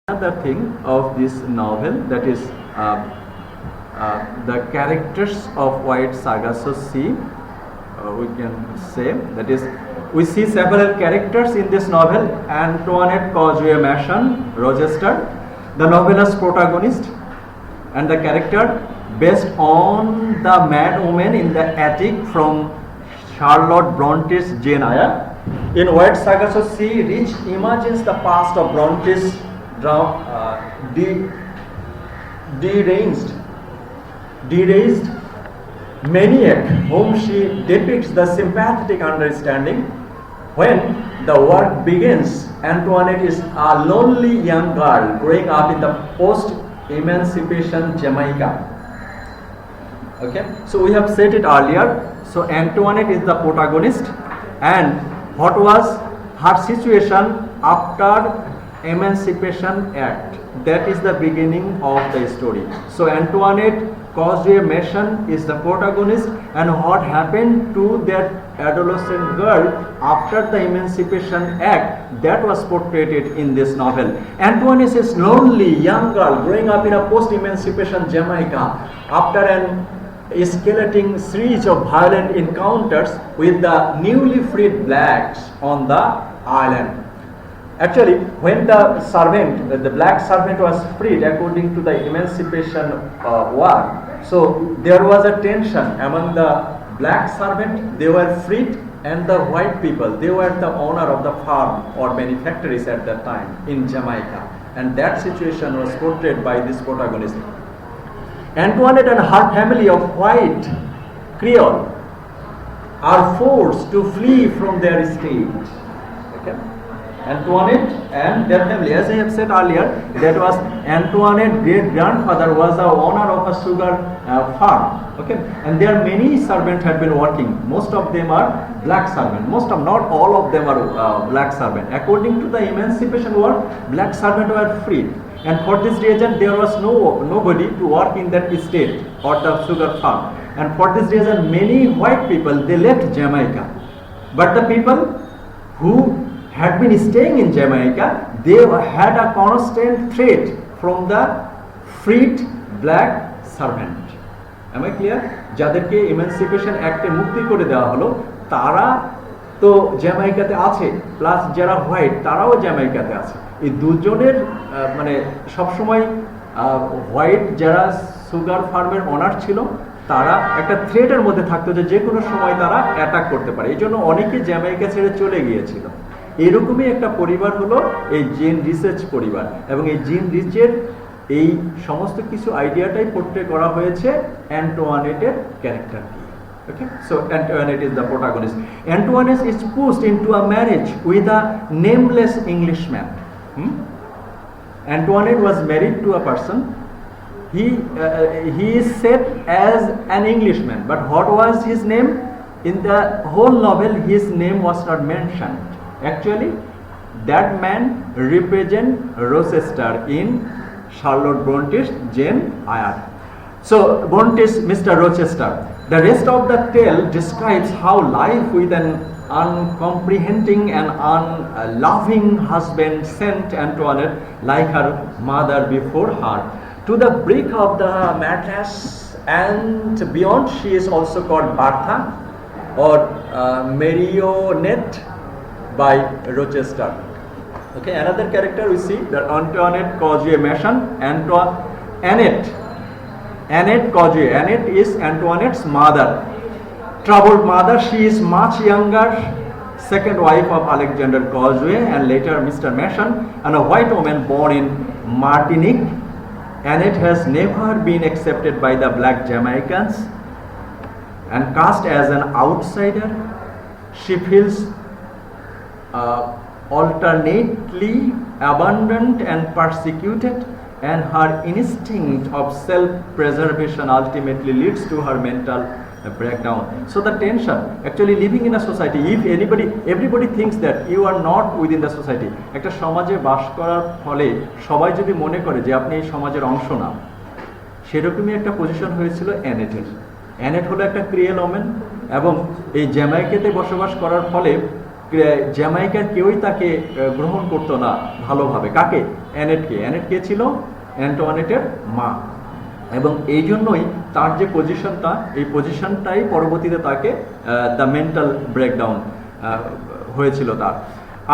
Another thing of this novel, that is the characters of White Sargasso Sea, we can say, that is, we see several characters in this novel: Antoinette Causeway Mason, Rochester, the novel's protagonist, and the character based on the mad woman in the attic from Charlotte Bronte's Jane Eyre. In White Sargasso Sea, Rhys imagines the past of Bronte's deranged maniac, whom she depicts the sympathetic understanding. When the work begins, Antoinette is a lonely young girl growing up in the post-emancipation Jamaica. Okay, so we have said it earlier. So Antoinette is the protagonist, and what was her situation after Emancipation Act? That is the beginning of the story. So Antoinette Causeway Mason is the protagonist, and what happened to that adolescent girl after the Emancipation Act, that was portrayed in this novel. Antoinette is lonely young girl growing up in a post-emancipation Jamaica after an escalating series of violent encounters with the newly freed blacks on the island. Actually, when the black servant was freed according to the Emancipation War, so there was a tension among the black servant, they were freed, and the white people, they were the owner of the farm or many factories at that time in Jamaica, and that situation was portrayed by this protagonist. Antoinette and her family of white Creole are forced to flee from their estate. Okay? Antoinette and their family, as I have said earlier, that was Antoinette's great grandfather was the owner of a sugar farm. Okay, and there are many servants had been working. Most of them are black servants. Not all of them are black servants. According to the Emancipation War, black servants were freed, and for this reason there was nobody to work in that estate or the sugar farm. And for this reason, many white people, they left Jamaica. But the people who had been staying in Jamaica, they had a constant threat from the freed black servant. Am I clear? যাদেরকে emancipation অ্যাক্টে মুক্তি করে দেওয়া হলো, তারা তো জ্যামাইকাতে আছে, plus যারা white তারাও জ্যামাইকাতে আছে। এই দুজনের মানে সবসময় হোয়াইট যারা সুগার ফার্মের ওনার ছিল, তারা একটা থ্রেটের মধ্যে থাকতো যে কোনো সময় তারা অ্যাটাক করতে পারে। এই জন্য অনেকে জ্যামাইকা ছেড়ে চলে গিয়েছিল। এরকমই একটা পরিবার হলো এই জেন রিসের পরিবার, এবং এই জেন রিচের এই সমস্ত কিছু আইডিয়াটাই পোর্ট্রে করা হয়েছে অ্যান্টোয়ানেটের ক্যারেক্টার দিয়ে। Okay, so Antoinette is the protagonist. Antoinette is pushed into a marriage with a nameless Englishman. Antoinette was married to a person. He is said as an Englishman, but what was his name? In the whole novel, his name was not mentioned. Actually, that man represents Rochester in Charlotte Bronte's Jane Eyre. So, Bronte's Mr. Rochester. The rest of the tale describes how life with an uncomprehending and unloving husband sent Antoinette, like her mother before her, to the brink of the madness, and beyond she is also called Bertha or Marionette by Rochester. Okay, another character we see, the Antoinette Causeway Mason, Annette Causeway. Annette is Antoinette's mother, troubled mother. She is much younger, second wife of Alexander Causeway and later Mr. Mason, and a white woman born in Martinique. Annette has never been accepted by the black Jamaicans and cast as an outsider. She feels alternately abandoned and persecuted, and her instinct of self-preservation ultimately leads to her mental breakdown. So the tension, actually living in a society, if everybody thinks that you are not within the society, একটা সমাজে বাস করার ফলে সবাই যদি মনে করে যে আপনি এই সমাজের অংশ না, সেরকমই একটা পজিশন হয়েছিল অ্যানেটের। অ্যানেট হলো একটা ক্রিয়েল ওমেন, এবং এই জ্যামাইকাতে বসবাস করার ফলে জ্যামাইকার কেউই তাকে গ্রহণ করতো না ভালোভাবে। কাকে? অ্যানেটকে। অ্যানেট কে ছিল? অ্যান্টোয়ানেটের মা। এবং এই জন্যই তার যে পজিশনটা, এই পজিশনটাই পরবর্তীতে তাকে দ্য মেন্টাল ব্রেকডাউন হয়েছিল তার।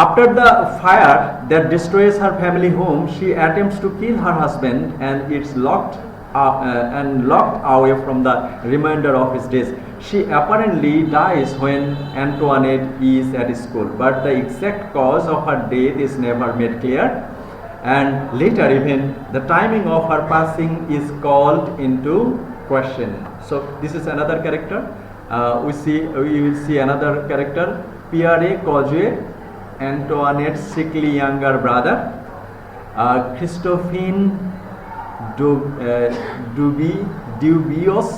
After the fire that destroys her family home, she attempts to kill her husband and it's locked away from the remainder of his days. She apparently dies when Antoinette is at school, but the exact cause of her death is never made clear. And later even the timing of her passing is called into question. So this is another character. We will see another character, Pierre Caujué, Antoinette's sickly younger brother, Christophine Dubious,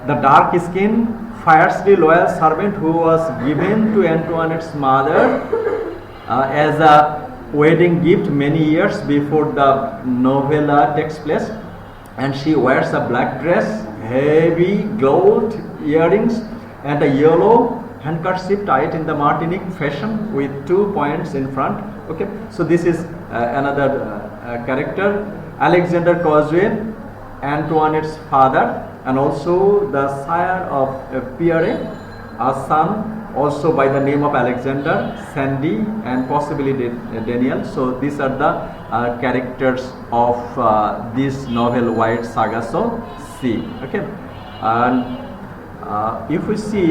the dark-skinned, fiercely loyal servant who was given to Antoinette's mother as a wedding gift many years before the novella takes place, and she wears a black dress, heavy gold earrings, and a yellow handkerchief tied in the Martinique fashion with 2 points in front. Okay, so this is another character, Alexander Caujué, Antoinette's father, and also the sire of Pierre, a son also by the name of Alexander, Sandy, and possibly Daniel. So these are the characters of this novel White Sargasso Sea. Okay, and if we see